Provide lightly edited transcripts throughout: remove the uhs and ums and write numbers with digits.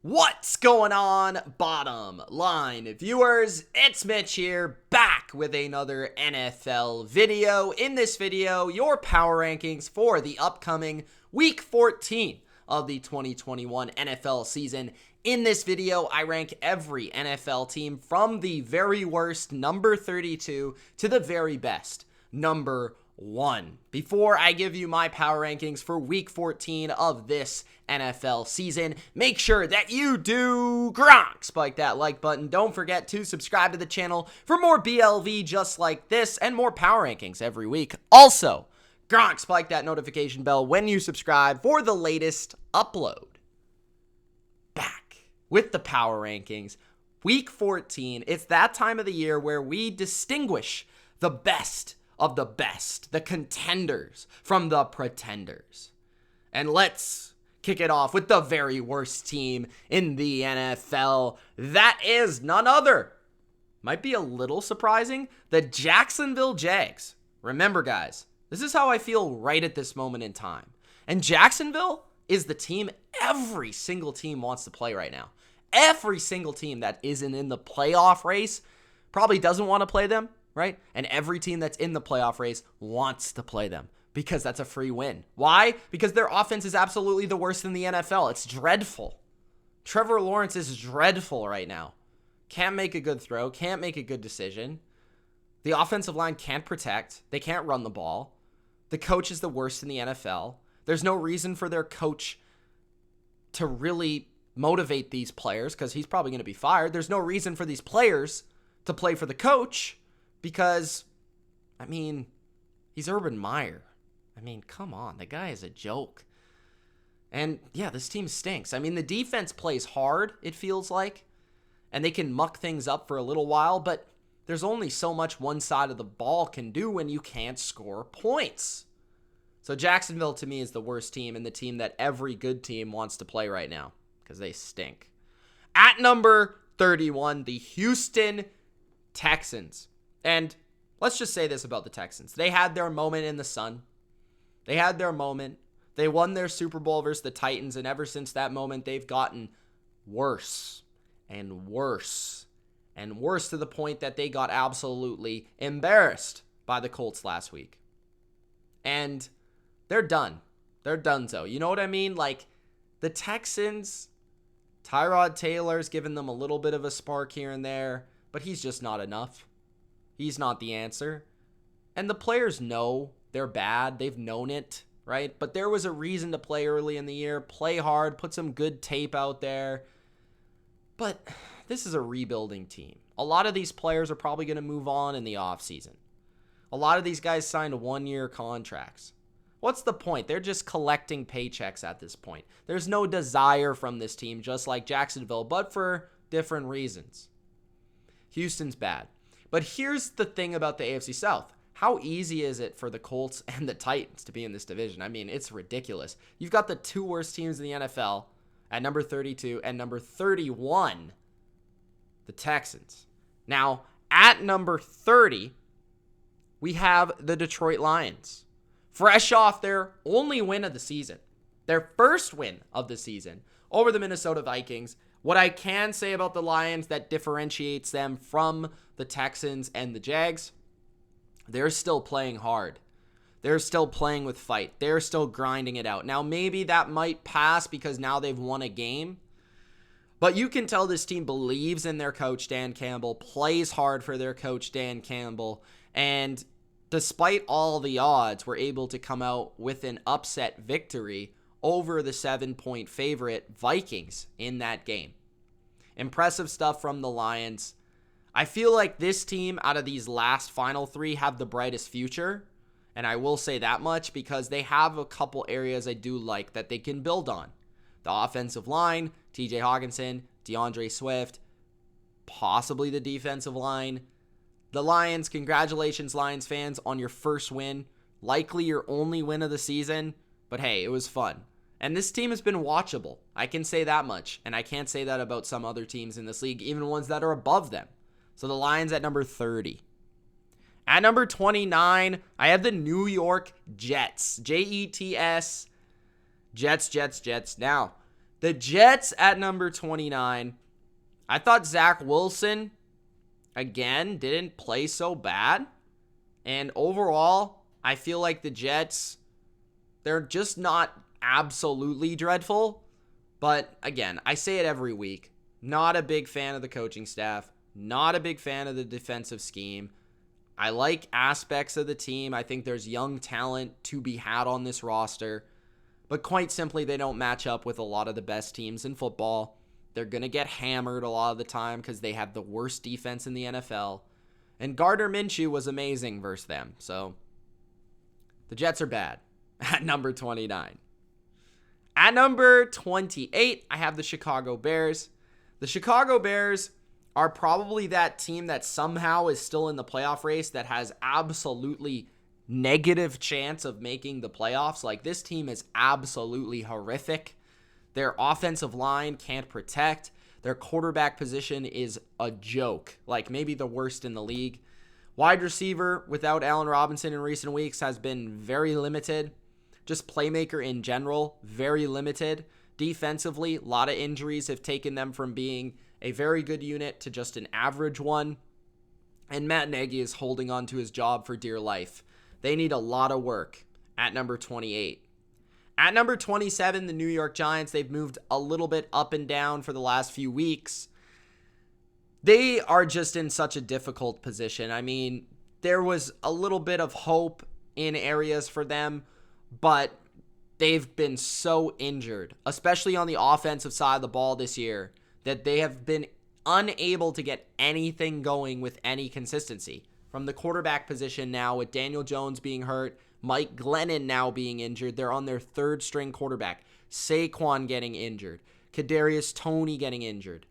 What's going on, bottom line viewers? It's Mitch here, back with another NFL video. In this video, your power rankings for the upcoming Week 14 of the 2021 NFL season. In this video, I rank every NFL team from the very worst, number 32, to the very best, number 1. Before I give you my power rankings for Week 14 of this NFL season, make sure that you do spike that like button. Don't forget to subscribe to the channel for more BLV just like this and more power rankings every week. Also, spike that notification bell when you subscribe for the latest upload. Back with the power rankings. Week 14, it's that time of the year where we distinguish the best of the best, the contenders from the pretenders. And let's kick it off with the very worst team in the NFL. That is none other, might be a little surprising, the Jacksonville Jags. Remember, guys, this is how I feel right at this moment in time. And Jacksonville is the team every single team wants to play right now. Every single team that isn't in the playoff race probably doesn't want to play them, right? And every team that's in the playoff race wants to play them because that's a free win. Why? Because their offense is absolutely the worst in the NFL. It's dreadful. Trevor Lawrence is dreadful right now. Can't make a good throw, can't make a good decision. The offensive line can't protect. They can't run the ball. The coach is the worst in the NFL. There's no reason for their coach to really motivate these players because he's probably going to be fired. There's no reason for these players to play for the coach because, I mean, he's Urban Meyer. I mean, come on. The guy is a joke. And, yeah, this team stinks. I mean, the defense plays hard, it feels like, and they can muck things up for a little while, but there's only so much one side of the ball can do when you can't score points. So Jacksonville, to me, is the worst team and the team that every good team wants to play right now because they stink. At number 31, the Houston Texans. And let's just say this about the Texans. They had their moment in the sun. They had their moment. They won their Super Bowl versus the Titans, and ever since that moment, they've gotten worse and worse and worse to the point that they got absolutely embarrassed by the Colts last week. And they're done. They're donezo. You know what I mean? Like, the Texans, Tyrod Taylor's given them a little bit of a spark here and there, but he's just not enough. He's not the answer. And the players know they're bad. They've known it, right? But there was a reason to play early in the year. Play hard. Put some good tape out there. But this is a rebuilding team. A lot of these players are probably going to move on in the offseason. A lot of these guys signed one-year contracts. What's the point? They're just collecting paychecks at this point. There's no desire from this team, just like Jacksonville, but for different reasons. Houston's bad. But here's the thing about the AFC South. How easy is it for the Colts and the Titans to be in this division? I mean, it's ridiculous. You've got the two worst teams in the NFL at number 32 and number 31, the Texans. Now, at number 30, we have the Detroit Lions. Fresh off their only win of the season, their first win of the season over the Minnesota Vikings. What I can say about the Lions that differentiates them from the Texans and the Jags, they're still playing hard. They're still playing with fight. They're still grinding it out. Now, maybe that might pass because now they've won a game. But you can tell this team believes in their coach, Dan Campbell, plays hard for their coach, Dan Campbell, and despite all the odds, we're able to come out with an upset victory over the 7-point favorite Vikings in that game. Impressive stuff from the Lions. I feel like this team out of these last final three have the brightest future. And I will say that much because they have a couple areas I do like that they can build on. The offensive line, TJ Hawkinson, DeAndre Swift, possibly the defensive line. The Lions, congratulations Lions fans on your first win. Likely your only win of the season. But hey, it was fun. And this team has been watchable. I can say that much. And I can't say that about some other teams in this league, even ones that are above them. So the Lions at number 30. At number 29, I have the New York Jets. Jets. Jets. Now, The Jets at number 29. I thought Zach Wilson, again, didn't play so bad. And overall, I feel like the Jets, they're just not absolutely dreadful. But again, I say it every week. Not a big fan of the coaching staff. Not a big fan of the defensive scheme. I like aspects of the team. I think there's young talent to be had on this roster. But quite simply, they don't match up with a lot of the best teams in football. They're going to get hammered a lot of the time because they have the worst defense in the NFL. And Gardner Minshew was amazing versus them. So the Jets are bad at number 29. At number 28, I have the Chicago Bears. The Chicago Bears are probably that team that somehow is still in the playoff race that has absolutely negative chance of making the playoffs. Like, this team is absolutely horrific. Their offensive line can't protect. Their quarterback position is a joke, like maybe the worst in the league. Wide receiver without Allen Robinson in recent weeks has been very limited. Just playmaker in general, very limited. Defensively, a lot of injuries have taken them from being a very good unit to just an average one. And Matt Nagy is holding on to his job for dear life. They need a lot of work at number 28. At number 27, the New York Giants, they've moved a little bit up and down for the last few weeks. They are just in such a difficult position. I mean, there was a little bit of hope in areas for them, but they've been so injured, especially on the offensive side of the ball this year, that they have been unable to get anything going with any consistency. From the quarterback position now, with Daniel Jones being hurt, Mike Glennon now being injured, they're on their third string quarterback. Saquon getting injured. Kadarius Toney getting injured.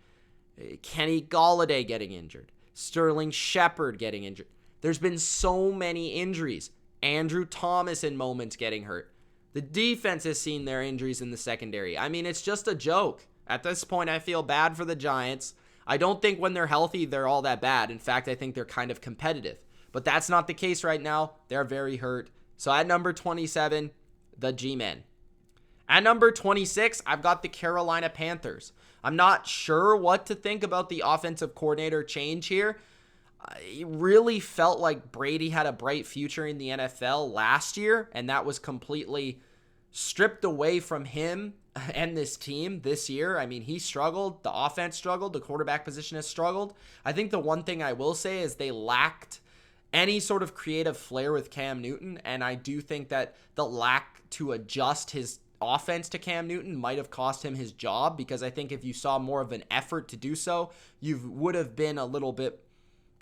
Kenny Golladay getting injured. Sterling Shepard getting injured. There's been so many injuries. Andrew Thomas in moments getting hurt. The defense has seen their injuries in the secondary. I mean, it's just a joke. At this point, I feel bad for the Giants. I don't think when they're healthy, they're all that bad. In fact, I think they're kind of competitive. But that's not the case right now. They're very hurt. So at number 27, the G-Men. At number 26, I've got the Carolina Panthers. I'm not sure what to think about the offensive coordinator change here. It really felt like Brady had a bright future in the NFL last year, and that was completely stripped away from him and this team this year. I mean, he struggled. The offense struggled. The quarterback position has struggled. I think the one thing I will say is they lacked any sort of creative flair with Cam Newton, and I do think that the lack to adjust his offense to Cam Newton might have cost him his job, because I think if you saw more of an effort to do so, you would have been a little bit,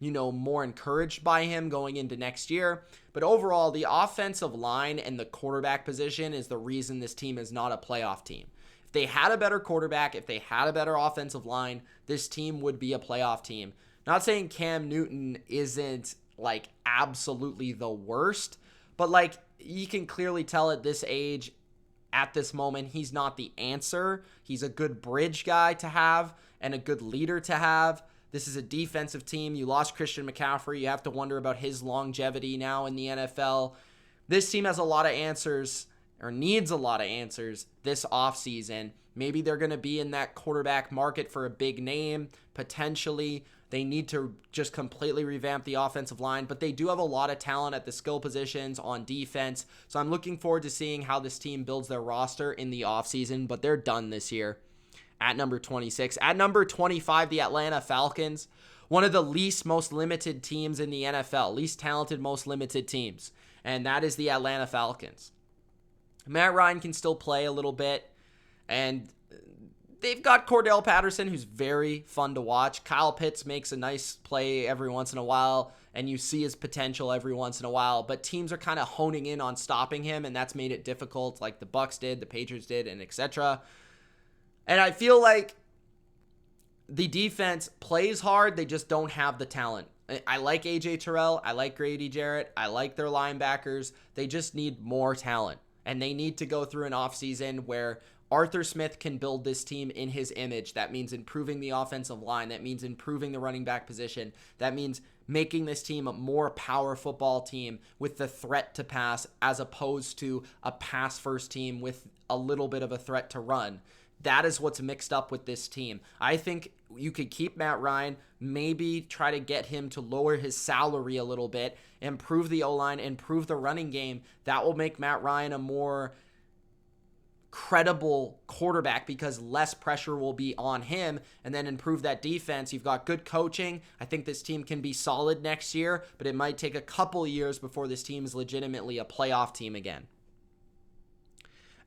more encouraged by him going into next year. But overall, the offensive line and the quarterback position is the reason this team is not a playoff team. If they had a better quarterback, if they had a better offensive line, this team would be a playoff team. Not saying Cam Newton isn't like absolutely the worst, but like you can clearly tell at this age, at this moment, he's not the answer. He's a good bridge guy to have and a good leader to have. This is a defensive team. You lost Christian McCaffrey. You have to wonder about his longevity now in the NFL. This team has a lot of answers, or needs a lot of answers this offseason. Maybe they're going to be in that quarterback market for a big name, potentially. They need to just completely revamp the offensive line, but they do have a lot of talent at the skill positions on defense. So I'm looking forward to seeing how this team builds their roster in the offseason, but they're done this year at number 26. At number 25, the Atlanta Falcons, one of the most limited teams in the NFL, least talented, most limited teams, and that is the Atlanta Falcons. Matt Ryan can still play a little bit, and they've got Cordell Patterson, who's very fun to watch. Kyle Pitts makes a nice play every once in a while, and you see his potential every once in a while, but teams are kind of honing in on stopping him, and that's made it difficult, like the BUCS did, the Patriots did, and etc. And I feel like the defense plays hard, they just don't have the talent. I like A.J. Terrell, I like Grady Jarrett, I like their linebackers. They just need more talent, and they need to go through an offseason where Arthur Smith can build this team in his image. That means improving the offensive line. That means improving the running back position. That means making this team a more power football team with the threat to pass, as opposed to a pass-first team with a little bit of a threat to run. that is what's mixed up with this team. I think you could keep Matt Ryan, maybe try to get him to lower his salary a little bit, improve the O-line, improve the running game. That will make Matt Ryan a more credible quarterback because less pressure will be on him, and then improve that defense. You've got good coaching. I think this team can be solid next year, but it might take a couple years before this team is legitimately a playoff team again.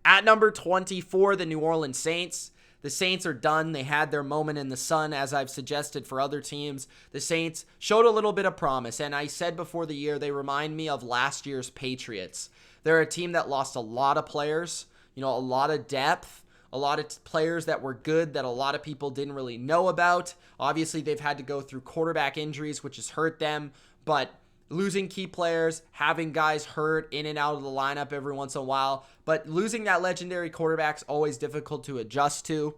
At number 24, the New Orleans Saints. The Saints are done. They had their moment in the sun, as I've suggested for other teams. The Saints showed a little bit of promise, and I said before the year, they remind me of last year's Patriots. They're a team that lost a lot of players, a lot of depth, a lot of players that were good that a lot of people didn't really know about. Obviously, they've had to go through quarterback injuries, which has hurt them, but losing key players, having guys hurt in and out of the lineup every once in a while, but losing that legendary quarterback's always difficult to adjust to.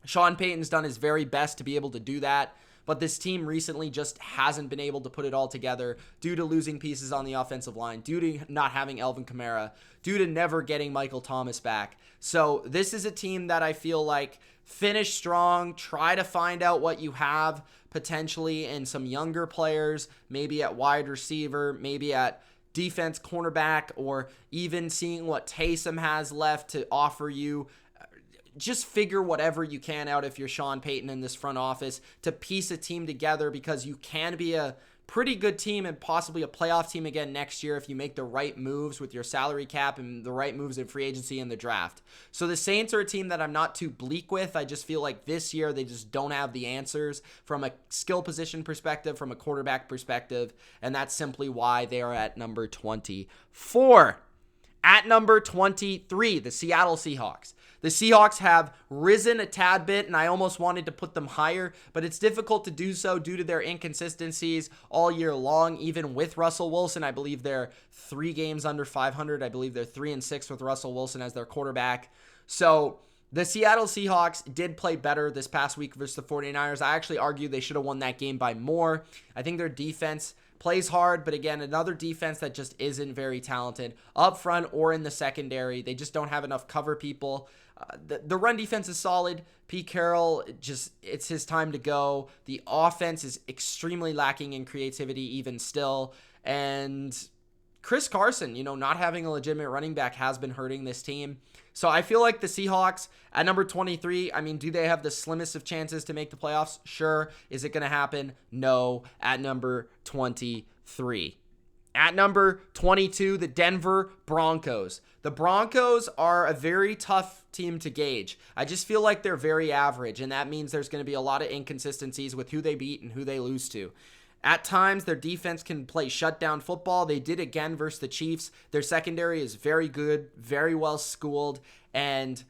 Sean Payton's done his very best to be able to do that, but this team recently just hasn't been able to put it all together due to losing pieces on the offensive line, due to not having Alvin Kamara, due to never getting Michael Thomas back. So this is a team that I feel like finish strong, try to find out what you have potentially in some younger players, maybe at wide receiver, maybe at defense cornerback, or even seeing what Taysom has left to offer you. Just figure whatever you can out if you're Sean Payton in this front office to piece a team together, because you can be a pretty good team and possibly a playoff team again next year if you make the right moves with your salary cap and the right moves in free agency and the draft. So the Saints are a team that I'm not too bleak with. I just feel like this year they just don't have the answers from a skill position perspective, from a quarterback perspective, and that's simply why they are at number 24. At number 23, the Seattle Seahawks. The Seahawks have risen a tad bit, and I almost wanted to put them higher, but it's difficult to do so due to their inconsistencies all year long, even with Russell Wilson. I believe they're 3 games under 500. I believe they're 3-6 with Russell Wilson as their quarterback. So the Seattle Seahawks did play better this past week versus the 49ers. I actually argue they should have won that game by more. I think their defense plays hard, but again, another defense that just isn't very talented up front or in the secondary. They just don't have enough cover people. The run defense is solid. Pete Carroll, it's his time to go. The offense is extremely lacking in creativity even still. And Chris Carson, not having a legitimate running back has been hurting this team. So I feel like the Seahawks at number 23, do they have the slimmest of chances to make the playoffs? Sure. Is it going to happen? No. At number 23. At number 22, the Denver Broncos. The Broncos are a very tough team to gauge. I just feel like they're very average, and that means there's going to be a lot of inconsistencies with who they beat and who they lose to. At times, their defense can play shutdown football. They did again versus the Chiefs. Their secondary is very good, very well schooled, and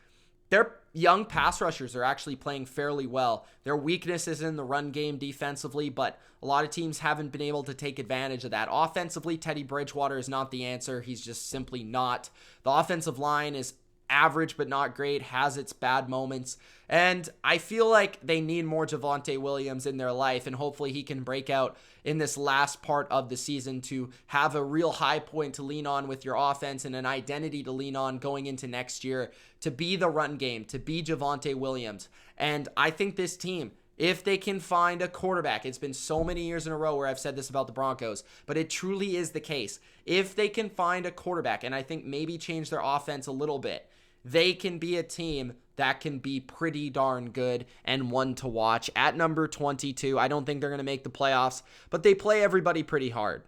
their young pass rushers are actually playing fairly well. Their weakness is in the run game defensively, but a lot of teams haven't been able to take advantage of that. Offensively, Teddy Bridgewater is not the answer. He's just simply not. The offensive line is average but not great, has its bad moments, and I feel like they need more Javonte Williams in their life, and hopefully he can break out in this last part of the season to have a real high point to lean on with your offense and an identity to lean on going into next year to be the run game, to be Javonte Williams. And I think this team, if they can find a quarterback, it's been so many years in a row where I've said this about the Broncos, but it truly is the case. If they can find a quarterback, and I think maybe change their offense a little bit, they can be a team that can be pretty darn good and one to watch. At number 22, I don't think they're going to make the playoffs, but they play everybody pretty hard.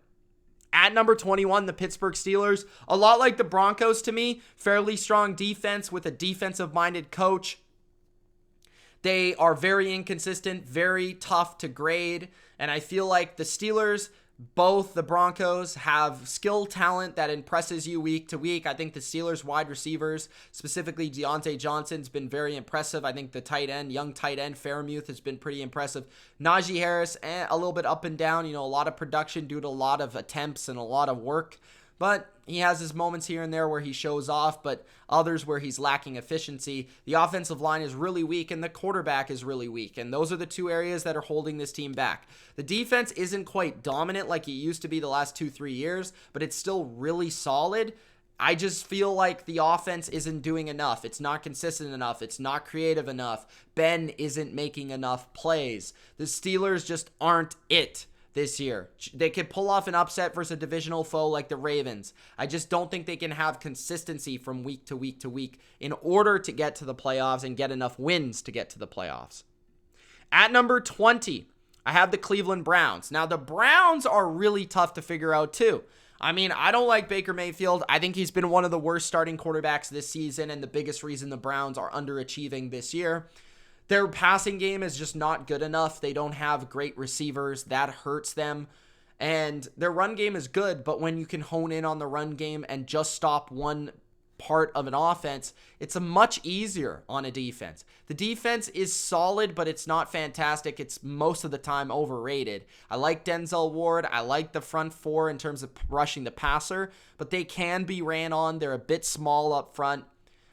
At number 21, the Pittsburgh Steelers, a lot like the Broncos to me, fairly strong defense with a defensive-minded coach. They are very inconsistent, very tough to grade, and I feel like the Steelers, both the Broncos, have skill talent that impresses you week to week. I think the Steelers wide receivers, specifically Deontay Johnson's been very impressive. I think the young tight end, Fairmouth, has been pretty impressive. Najee Harris, a little bit up and down, a lot of production due to a lot of attempts and a lot of work. But he has his moments here and there where he shows off, but others where he's lacking efficiency. The offensive line is really weak, and the quarterback is really weak, and those are the two areas that are holding this team back. The defense isn't quite dominant like it used to be the last 2-3 years, but it's still really solid. I just feel like the offense isn't doing enough. It's not consistent enough. It's not creative enough. Ben isn't making enough plays. The Steelers just aren't it this year. They could pull off an upset versus a divisional foe like the Ravens. I just don't think they can have consistency from week to week to week in order to get to the playoffs and get enough wins to get to the playoffs. At number 20, I have the Cleveland Browns. Now, the Browns are really tough to figure out too. I mean, I don't like Baker Mayfield. I think he's been one of the worst starting quarterbacks this season and the biggest reason the Browns are underachieving this year. Their passing game is just not good enough. They don't have great receivers. That hurts them. And their run game is good, but when you can hone in on the run game and just stop one part of an offense, it's a much easier on a defense. The defense is solid, but it's not fantastic. It's most of the time overrated. I like Denzel Ward. I like the front four in terms of rushing the passer, but they can be ran on. They're a bit small up front.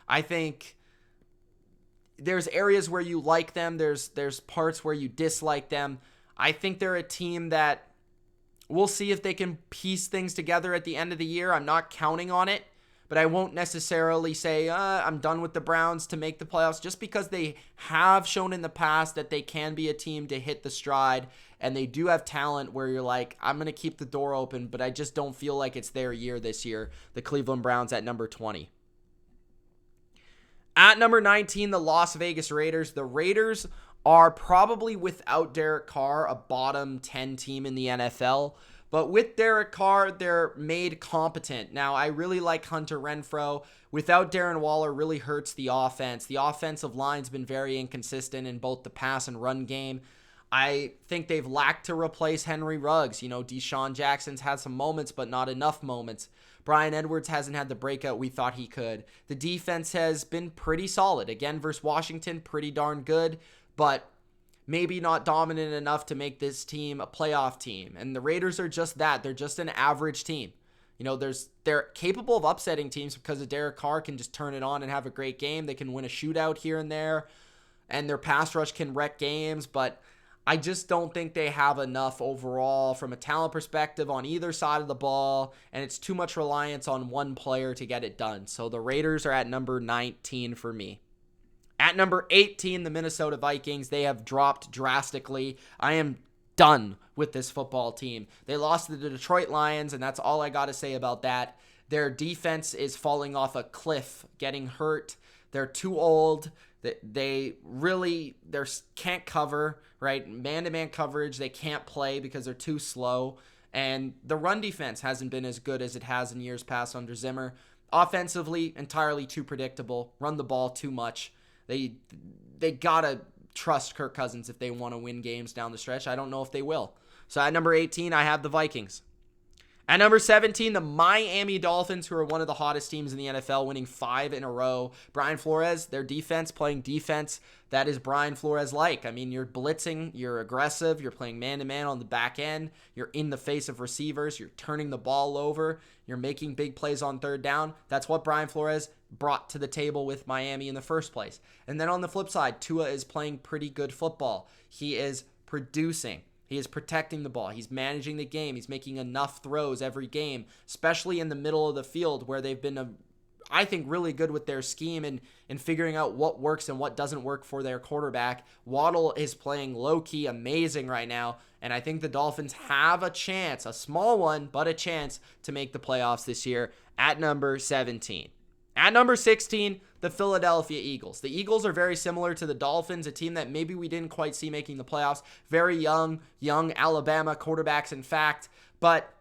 I think there's areas where you like them. There's parts where you dislike them. I think they're a team that we'll see if they can piece things together at the end of the year. I'm not counting on it, but I won't necessarily say I'm done with the Browns to make the playoffs, just because they have shown in the past that they can be a team to hit the stride, and they do have talent where you're like, I'm going to keep the door open, but I just don't feel like it's their year this year. The Cleveland Browns at number 20. At number 19, the Las Vegas Raiders. The Raiders are probably, without Derek Carr, a bottom 10 team in the NFL. But with Derek Carr, they're made competent. Now, I really like Hunter Renfrow. Without Darren Waller, really hurts the offense. The offensive line's been very inconsistent in both the pass and run game. I think they've lacked to replace Henry Ruggs. You know, Deshaun Jackson's had some moments, but not enough moments. Bryan Edwards hasn't had the breakout we thought he could. The defense has been pretty solid. Again, versus Washington, pretty darn good, but maybe not dominant enough to make this team a playoff team. And the Raiders are just that. They're just an average team. You know, they're capable of upsetting teams because of Derek Carr can just turn it on and have a great game. They can win a shootout here and there, and their pass rush can wreck games, but I just don't think they have enough overall from a talent perspective on either side of the ball, and it's too much reliance on one player to get it done. So the Raiders are at number 19 for me. At number 18, the Minnesota Vikings. They have dropped drastically. I am done with this football team. They lost to the Detroit Lions, and that's all I got to say about that. Their defense is falling off a cliff, getting hurt. They're too old. They can't cover, right? Man-to-man coverage, they can't play because they're too slow. And the run defense hasn't been as good as it has in years past under Zimmer. Offensively, entirely too predictable. Run the ball too much. They gotta trust Kirk Cousins if they want to win games down the stretch. I don't know if they will. So at number 18, I have the Vikings. At number 17, the Miami Dolphins, who are one of the hottest teams in the NFL, winning 5 in a row. Brian Flores, their defense, playing defense that is Brian Flores-like. I mean, you're blitzing, you're aggressive, you're playing man-to-man on the back end, you're in the face of receivers, you're turning the ball over, you're making big plays on third down. That's what Brian Flores brought to the table with Miami in the first place. And then on the flip side, Tua is playing pretty good football. He is producing. He is protecting the ball. He's managing the game. He's making enough throws every game, especially in the middle of the field where they've been, I think, really good with their scheme and figuring out what works and what doesn't work for their quarterback. Waddle is playing low-key amazing right now, and I think the Dolphins have a chance, a small one, but a chance to make the playoffs this year at number 17. At number 16, the Philadelphia Eagles. The Eagles are very similar to the Dolphins, a team that maybe we didn't quite see making the playoffs. Very young Alabama quarterbacks, in fact, but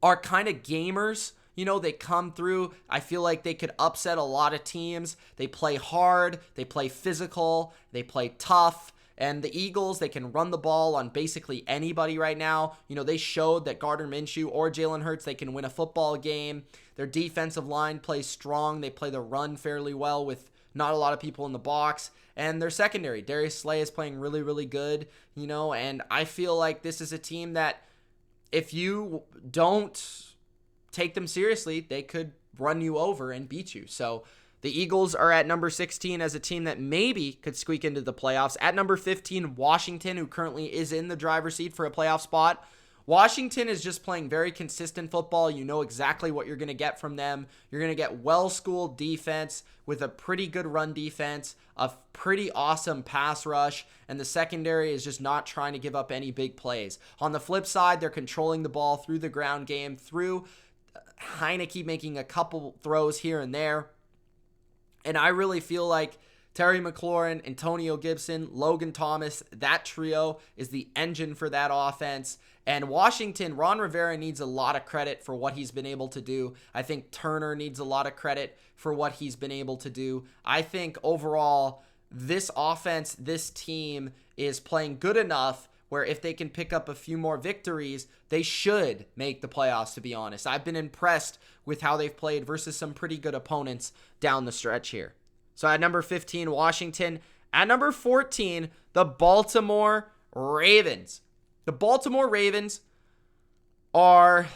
are kind of gamers. You know, they come through. I feel like they could upset a lot of teams. They play hard. They play physical. They play tough. And the Eagles, they can run the ball on basically anybody right now. You know, they showed that Gardner Minshew or Jalen Hurts, they can win a football game. Their defensive line plays strong. They play the run fairly well with not a lot of people in the box. And their secondary, Darius Slay is playing really, really good, you know. And I feel like this is a team that if you don't take them seriously, they could run you over and beat you. So the Eagles are at number 16 as a team that maybe could squeak into the playoffs. At number 15, Washington, who currently is in the driver's seat for a playoff spot. Washington is just playing very consistent football. You know exactly what you're going to get from them. You're going to get well-schooled defense with a pretty good run defense, a pretty awesome pass rush, and the secondary is just not trying to give up any big plays. On the flip side, they're controlling the ball through the ground game, through Heineke making a couple throws here and there. And I really feel like Terry McLaurin, Antonio Gibson, Logan Thomas, that trio is the engine for that offense. And Washington, Ron Rivera needs a lot of credit for what he's been able to do. I think Turner needs a lot of credit for what he's been able to do. I think overall, this offense, this team is playing good enough where if they can pick up a few more victories, they should make the playoffs, to be honest. I've been impressed with how they've played versus some pretty good opponents down the stretch here. So at number 15, Washington. At number 14, the Baltimore Ravens. The Baltimore Ravens are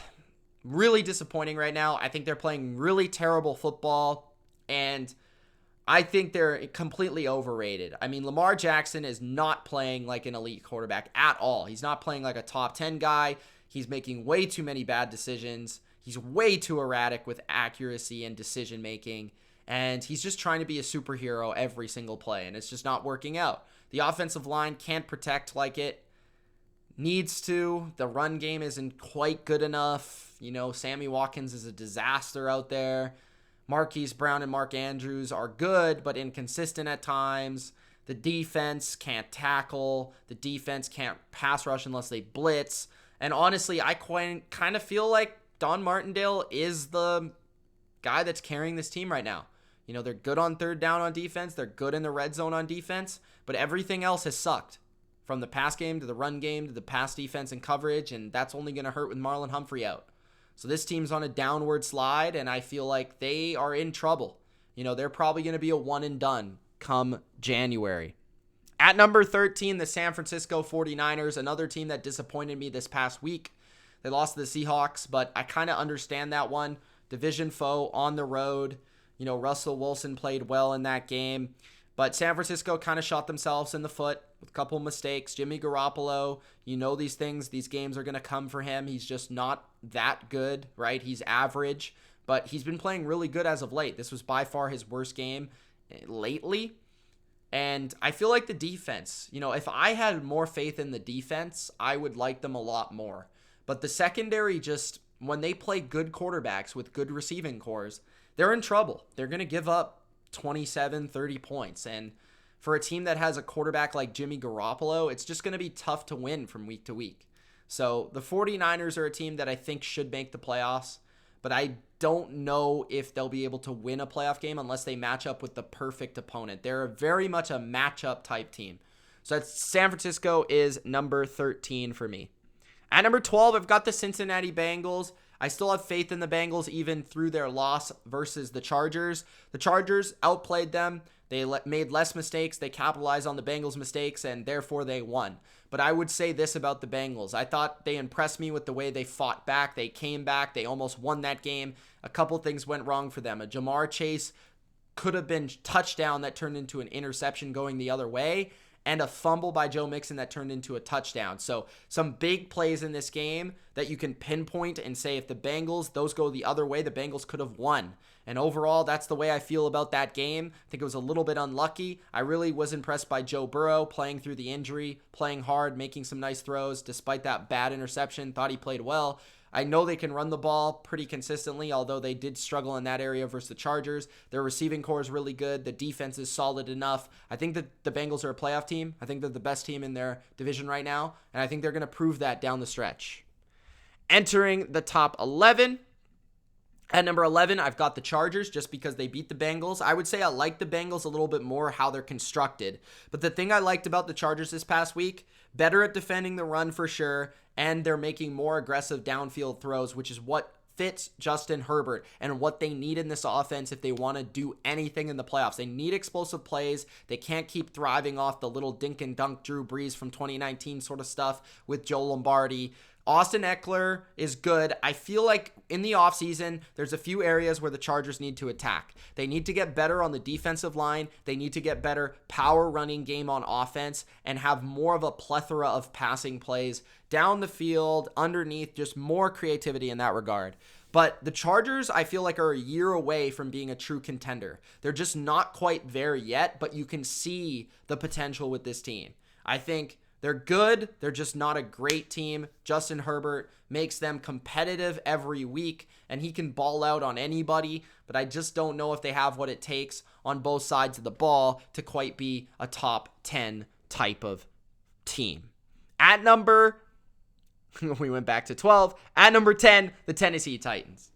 really disappointing right now. I think they're playing really terrible football, and I think they're completely overrated. I mean, Lamar Jackson is not playing like an elite quarterback at all. He's not playing like a top 10 guy. He's making way too many bad decisions. He's way too erratic with accuracy and decision making. And he's just trying to be a superhero every single play, and it's just not working out. The offensive line can't protect like it needs to. The run game isn't quite good enough. You know, Sammy Watkins is a disaster out there. Marquise Brown and Mark Andrews are good, but inconsistent at times. The defense can't tackle. The defense can't pass rush unless they blitz. And honestly, I kind of feel like Don Martindale is the guy that's carrying this team right now. You know, they're good on third down on defense. They're good in the red zone on defense. But everything else has sucked. From the pass game to the run game to the pass defense and coverage. And that's only going to hurt with Marlon Humphrey out. So this team's on a downward slide. And I feel like they are in trouble. You know, they're probably going to be a one and done come January. At number 13, the San Francisco 49ers. Another team that disappointed me this past week. They lost to the Seahawks. But I kind of understand that one. Division foe on the road. You know, Russell Wilson played well in that game. But San Francisco kind of shot themselves in the foot with a couple mistakes. Jimmy Garoppolo, you know these things. These games are going to come for him. He's just not that good, right? He's average. But he's been playing really good as of late. This was by far his worst game lately. And I feel like the defense, you know, if I had more faith in the defense, I would like them a lot more. But the secondary just, when they play good quarterbacks with good receiving cores, they're in trouble. They're going to give up 27, 30 points. And for a team that has a quarterback like Jimmy Garoppolo, it's just going to be tough to win from week to week. So the 49ers are a team that I think should make the playoffs, but I don't know if they'll be able to win a playoff game unless they match up with the perfect opponent. They're very much a matchup type team. So that's San Francisco is number 13 for me. At number 12, I've got the Cincinnati Bengals. I still have faith in the Bengals even through their loss versus the Chargers. The Chargers outplayed them. They made less mistakes. They capitalized on the Bengals' mistakes, and therefore they won. But I would say this about the Bengals. I thought they impressed me with the way they fought back. They came back. They almost won that game. A couple things went wrong for them. A Jamar Chase could have been touchdown that turned into an interception going the other way, and a fumble by Joe Mixon that turned into a touchdown. So some big plays in this game that you can pinpoint and say if the Bengals, those go the other way, the Bengals could have won. And overall, that's the way I feel about that game. I think it was a little bit unlucky. I really was impressed by Joe Burrow playing through the injury, playing hard, making some nice throws despite that bad interception. Thought he played well. I know they can run the ball pretty consistently, although they did struggle in that area versus the Chargers. Their receiving core is really good. The defense is solid enough. I think that the Bengals are a playoff team. I think they're the best team in their division right now, and I think they're going to prove that down the stretch. Entering the top 11. At number 11, I've got the Chargers just because they beat the Bengals. I would say I like the Bengals a little bit more how they're constructed. But the thing I liked about the Chargers this past week, better at defending the run for sure, and they're making more aggressive downfield throws, which is what fits Justin Herbert and what they need in this offense if they want to do anything in the playoffs. They need explosive plays. They can't keep thriving off the little dink and dunk Drew Brees from 2019 sort of stuff with Joe Lombardi. Austin Eckler is good. I feel like in the offseason, there's a few areas where the Chargers need to attack. They need to get better on the defensive line. They need to get better power running game on offense and have more of a plethora of passing plays down the field, underneath, just more creativity in that regard. But the Chargers, I feel like, are a year away from being a true contender. They're just not quite there yet, but you can see the potential with this team. I think they're good. They're just not a great team. Justin Herbert makes them competitive every week, and he can ball out on anybody, but I just don't know if they have what it takes on both sides of the ball to quite be a top 10 type of team. At number, we went back to 12. At number 10, the Tennessee Titans.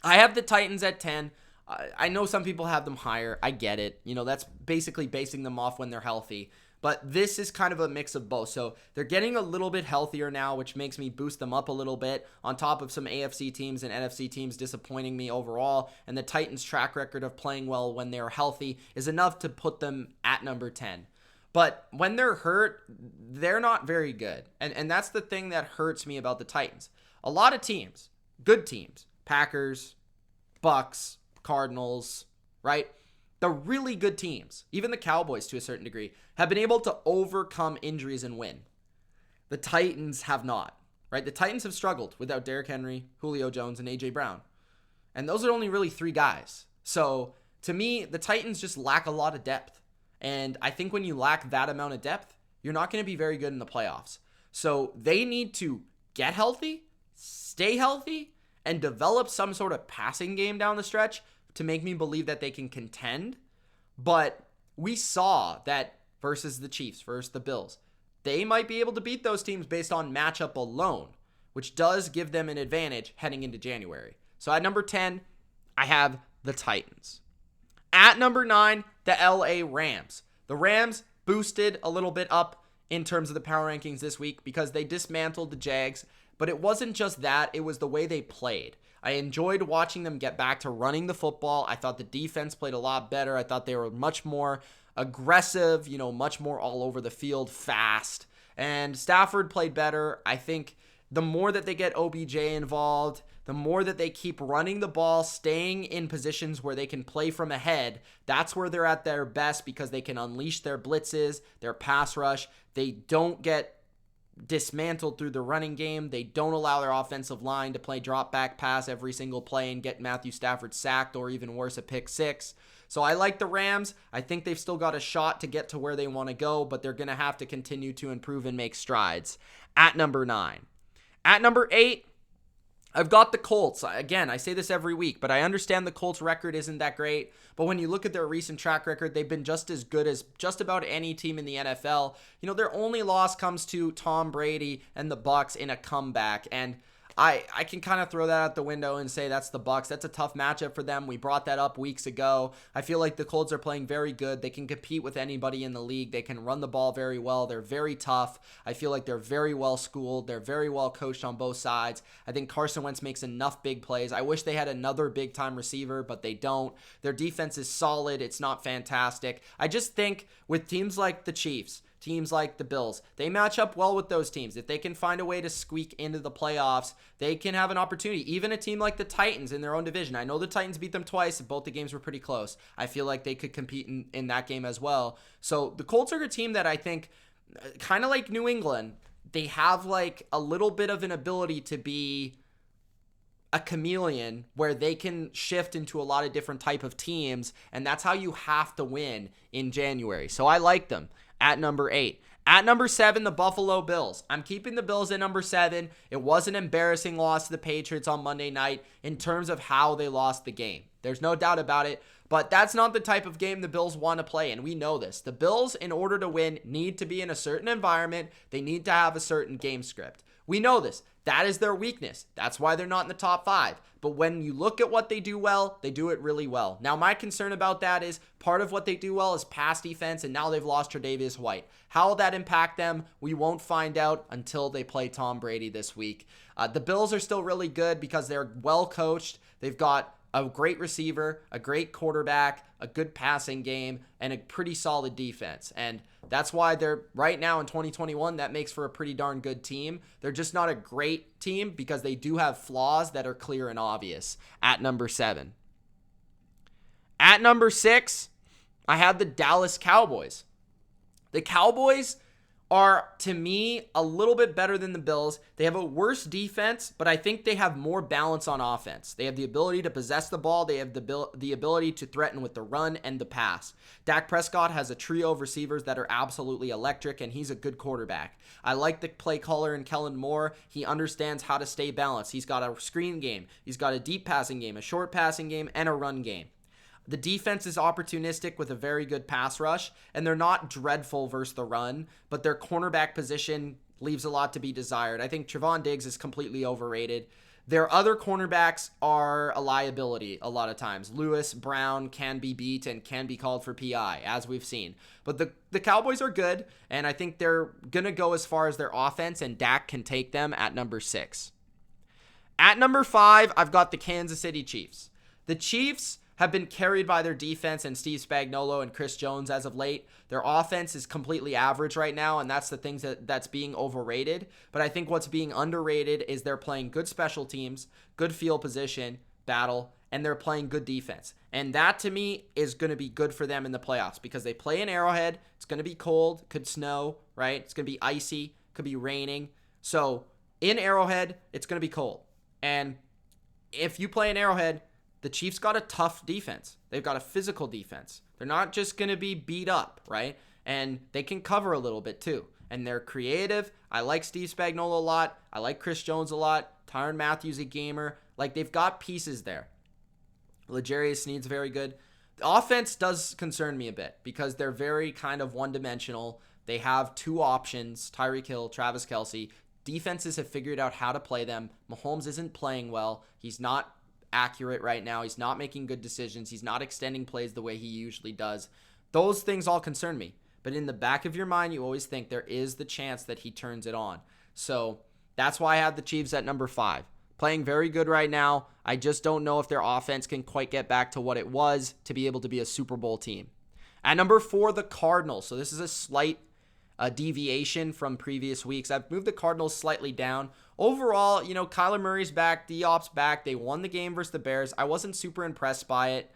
I have the Titans at 10. I know some people have them higher. I get it. That's basically basing them off when they're healthy. But this is kind of a mix of both. So they're getting a little bit healthier now, which makes me boost them up a little bit on top of some AFC teams and NFC teams disappointing me overall. And the Titans' track record of playing well when they're healthy is enough to put them at number 10. But when they're hurt, they're not very good. And that's the thing that hurts me about the Titans. A lot of teams, good teams, Packers, BUCS, Cardinals, right? The really good teams, even the Cowboys to a certain degree, have been able to overcome injuries and win. The Titans have not, right? The Titans have struggled without Derrick Henry, Julio Jones, and A.J. Brown. And those are only really 3 guys. So to me, the Titans just lack a lot of depth. And I think when you lack that amount of depth, you're not going to be very good in the playoffs. So they need to get healthy, stay healthy, and develop some sort of passing game down the stretch to make me believe that they can contend. But we saw that versus the Chiefs, versus the Bills, they might be able to beat those teams based on matchup alone, which does give them an advantage heading into January. So at number 10, I have the Titans. At number 9, the LA Rams. The Rams boosted a little bit up in terms of the power rankings this week because they dismantled the Jags, but it wasn't just that, it was the way they played. I enjoyed watching them get back to running the football. I thought the defense played a lot better. I thought they were much more aggressive, much more all over the field, fast. And Stafford played better. I think the more that they get OBJ involved, the more that they keep running the ball, staying in positions where they can play from ahead, that's where they're at their best because they can unleash their blitzes, their pass rush. They don't get dismantled through the running game. They don't allow their offensive line to play drop back pass every single play and get Matthew Stafford sacked or even worse, a pick 6. So I like the Rams. I think they've still got a shot to get to where they want to go, but they're going to have to continue to improve and make strides. At number 9. At number 8, I've got the Colts. Again, I say this every week, but I understand the Colts record isn't that great. But when you look at their recent track record, they've been just as good as just about any team in the NFL. Their only loss comes to Tom Brady and the BUCS in a comeback. And I can kind of throw that out the window and say that's the BUCS. That's a tough matchup for them. We brought that up weeks ago. I feel like the Colts are playing very good. They can compete with anybody in the league. They can run the ball very well. They're very tough. I feel like they're very well schooled. They're very well coached on both sides. I think Carson Wentz makes enough big plays. I wish they had another big time receiver, but they don't. Their defense is solid. It's not fantastic. I just think with teams like the Chiefs, teams like the Bills, they match up well with those teams. If they can find a way to squeak into the playoffs, they can have an opportunity. Even a team like the Titans in their own division. I know the Titans beat them twice. Both the games were pretty close. I feel like they could compete in that game as well. So the Colts are a team that I think, kind of like New England, they have like a little bit of an ability to be a chameleon where they can shift into a lot of different type of teams, and that's how you have to win in January. So I like them. At number 8. At number 7, the Buffalo Bills. I'm keeping the Bills at number 7. It was an embarrassing loss to the Patriots on Monday night in terms of how they lost the game. There's no doubt about it, but that's not the type of game the Bills want to play, and we know this. The Bills, in order to win, need to be in a certain environment. They need to have a certain game script. We know this. That is their weakness. That's why they're not in the top 5. But when you look at what they do well, they do it really well. Now, my concern about that is part of what they do well is pass defense, and now they've lost Tre'Davious White. How will that impact them? We won't find out until they play Tom Brady this week. The Bills are still really good because they're well coached. They've got a great receiver, a great quarterback, a good passing game, and a pretty solid defense. And that's why they're right now in 2021, that makes for a pretty darn good team. They're just not a great team because they do have flaws that are clear and obvious at number 7. At number 6, I have the Dallas Cowboys. The Cowboys are, to me, a little bit better than the Bills. They have a worse defense, but I think they have more balance on offense. They have the ability to possess the ball. They have the ability to threaten with the run and the pass. Dak Prescott has a trio of receivers that are absolutely electric, and he's a good quarterback. I like the play caller in Kellen Moore. He understands how to stay balanced. He's got a screen game. He's got a deep passing game, a short passing game, and a run game. The defense is opportunistic with a very good pass rush, and they're not dreadful versus the run, but their cornerback position leaves a lot to be desired. I think Trevon Diggs is completely overrated. Their other cornerbacks are a liability a lot of times. Lewis, Brown can be beat and can be called for PI, as we've seen. But the Cowboys are good, and I think they're going to go as far as their offense, and Dak can take them at number 6. At number 5, I've got the Kansas City Chiefs. The Chiefs have been carried by their defense and Steve Spagnuolo and Chris Jones as of late. Their offense is completely average right now, and that's the things that's being overrated. But I think what's being underrated is they're playing good special teams, good field position, battle, and they're playing good defense. And that, to me, is going to be good for them in the playoffs because they play in Arrowhead. It's going to be cold, could snow, right? It's going to be icy, could be raining. So in Arrowhead, it's going to be cold. And if you play in Arrowhead, the Chiefs got a tough defense. They've got a physical defense. They're not just going to be beat up, right? And they can cover a little bit too. And they're creative. I like Steve Spagnuolo a lot. I like Chris Jones a lot. Tyrann Mathieu, a gamer. Like, they've got pieces there. L'Jarius Sneed's very good. The offense does concern me a bit because they're very kind of one-dimensional. They have two options, Tyreek Hill, Travis Kelce. Defenses have figured out how to play them. Mahomes isn't playing well. He's not accurate right now. He's not making good decisions. He's not extending plays the way he usually does. Those things all concern me. But in the back of your mind, you always think there is the chance that he turns it on. So that's why I have the Chiefs at number 5. Playing very good right now. I just don't know if their offense can quite get back to what it was to be able to be a Super Bowl team. At number 4, the Cardinals. So this is a slight deviation from previous weeks. I've moved the Cardinals slightly down. Overall, Kyler Murray's back, D-Op's back. They won the game versus the Bears. I wasn't super impressed by it.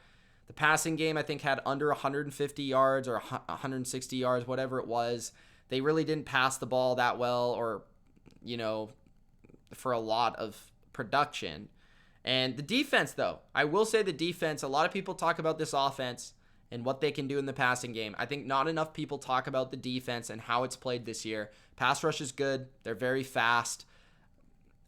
The passing game, I think, had under 150 yards or 160 yards, whatever it was. They really didn't pass the ball that well or, for a lot of production. And the defense, though, I will say the defense, a lot of people talk about this offense and what they can do in the passing game. I think not enough people talk about the defense and how it's played this year. Pass rush is good. They're very fast.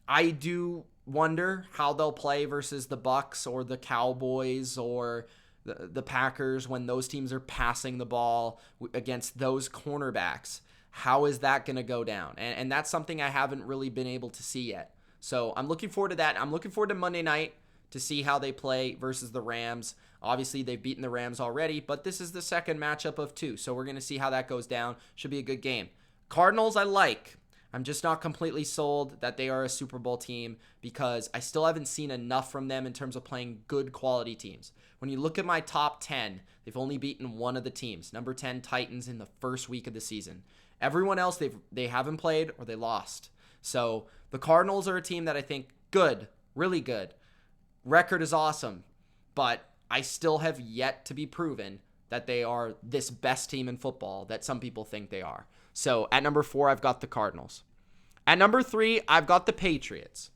I do wonder how they'll play versus the BUCS or the Cowboys or the Packers when those teams are passing the ball against those cornerbacks. How is that going to go down? And that's something I haven't really been able to see yet. So I'm looking forward to that. I'm looking forward to Monday night to see how they play versus the Rams. Obviously, they've beaten the Rams already, but this is the second matchup of 2. So we're going to see how that goes down. Should be a good game. Cardinals I like. I'm just not completely sold that they are a Super Bowl team because I still haven't seen enough from them in terms of playing good quality teams. When you look at my top 10, they've only beaten one of the teams. Number 10, Titans, in the first week of the season. Everyone else, they haven't played or they lost. So the Cardinals are a team that I think good, really good. Record is awesome, but I still have yet to be proven that they are this best team in football that some people think they are. So at number 4, I've got the Cardinals. At number 3, I've got the Patriots.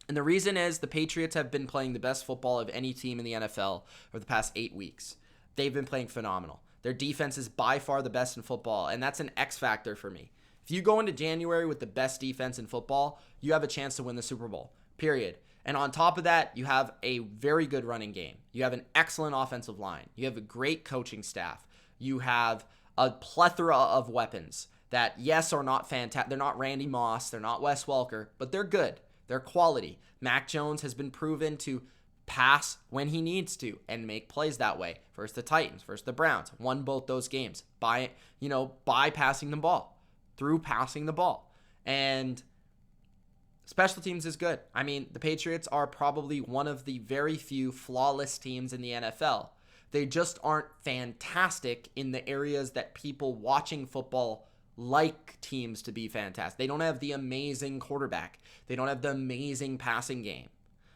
And the reason is the Patriots have been playing the best football of any team in the NFL over the past 8 weeks. They've been playing phenomenal. Their defense is by far the best in football, and that's an X factor for me. If you go into January with the best defense in football, you have a chance to win the Super Bowl, period. And on top of that, you have a very good running game. You have an excellent offensive line. You have a great coaching staff. You have a plethora of weapons that, yes, are not fantastic. They're not Randy Moss. They're not Wes Welker, but they're good. They're quality. Mac Jones has been proven to pass when he needs to and make plays that way. First the Titans, first the Browns. Won both those games by passing the ball, through passing the ball. And Special teams is good. I mean, the Patriots are probably one of the very few flawless teams in the NFL. They just aren't fantastic in the areas that people watching football like teams to be fantastic. They don't have the amazing quarterback. They don't have the amazing passing game.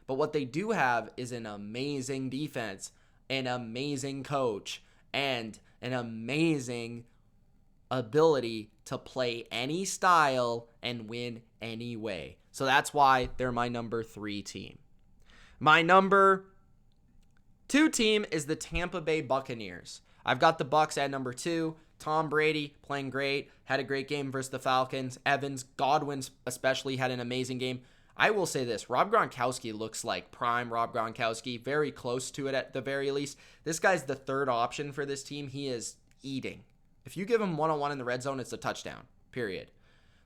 But what they do have is an amazing defense, an amazing coach, and an amazing ability to play any style and win any way. So that's why they're my number 3 team. My number 2 team is the Tampa Bay Buccaneers. I've got the Bucs at number 2. Tom Brady playing great, had a great game versus the Falcons. Evans, Godwin especially had an amazing game. I will say this, Rob Gronkowski looks like prime Rob Gronkowski, very close to it at the very least. This guy's the third option for this team. He is eating. If you give him one-on-one in the red zone, it's a touchdown, period.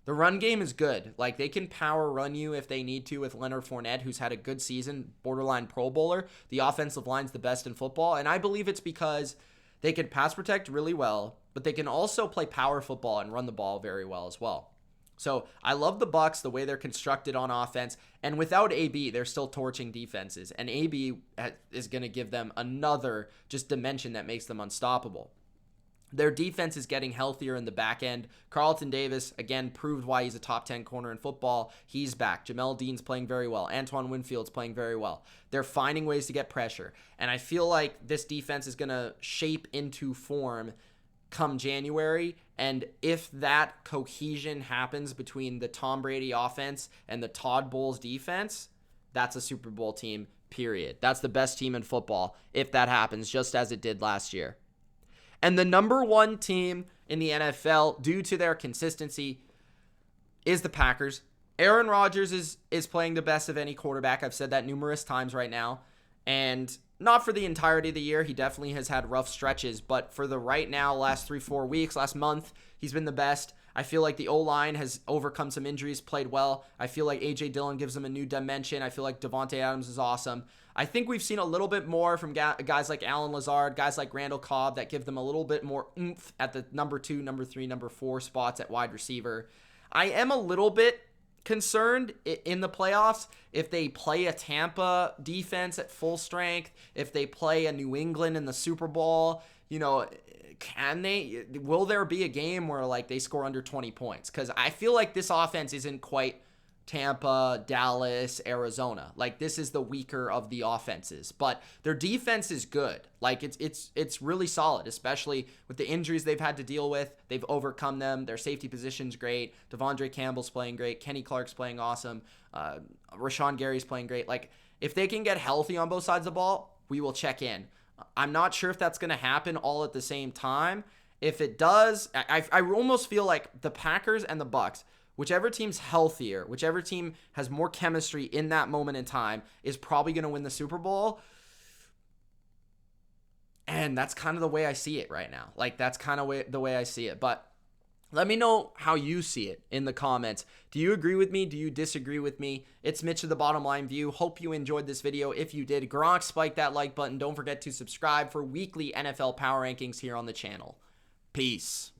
The run game is good. Like, they can power run you if they need to with Leonard Fournette, who's had a good season, borderline Pro Bowler. The offensive line's the best in football, and I believe it's because they can pass protect really well, but they can also play power football and run the ball very well as well. So I love the Bucs, the way they're constructed on offense, and without AB, they're still torching defenses, and AB is going to give them another just dimension that makes them unstoppable. Their defense is getting healthier in the back end. Carlton Davis, again, proved why he's a top 10 corner in football. He's back. Jamel Dean's playing very well. Antoine Winfield's playing very well. They're finding ways to get pressure. And I feel like this defense is going to shape into form come January. And if that cohesion happens between the Tom Brady offense and the Todd Bowles defense, that's a Super Bowl team, period. That's the best team in football if that happens, just as it did last year. And the number 1 team in the NFL, due to their consistency, is the Packers. Aaron Rodgers is playing the best of any quarterback. I've said that numerous times right now. And not for the entirety of the year. He definitely has had rough stretches. But for the right now, last 3-4 weeks, last month, he's been the best. I feel like the O-line has overcome some injuries, played well. I feel like A.J. Dillon gives them a new dimension. I feel like Devontae Adams is awesome. I think we've seen a little bit more from guys like Alan Lazard, guys like Randall Cobb that give them a little bit more oomph at the number 2, number 3, number 4 spots at wide receiver. I am a little bit concerned in the playoffs if they play a Tampa defense at full strength, if they play a New England in the Super Bowl, will there be a game where like they score under 20 points? Because I feel like this offense isn't quite Tampa, Dallas, Arizona. Like, this is the weaker of the offenses, but their defense is good. Like, it's really solid, especially with the injuries they've had to deal with. They've overcome them. Their safety position's great. Devondre Campbell's playing great. Kenny Clark's playing awesome. Rashawn Gary's playing great. Like, if they can get healthy on both sides of the ball, we will check in. I'm not sure if that's going to happen all at the same time. If it does, I almost feel like the Packers and the Bucs, whichever team's healthier, whichever team has more chemistry in that moment in time, is probably going to win the Super Bowl. And that's kind of the way I see it right now. Like, that's kind of the way I see it. But let me know how you see it in the comments. Do you agree with me? Do you disagree with me? It's Mitch of TheBottomLineView. Hope you enjoyed this video. If you did, Gronk, spike that like button. Don't forget to subscribe for weekly NFL power rankings here on the channel. Peace.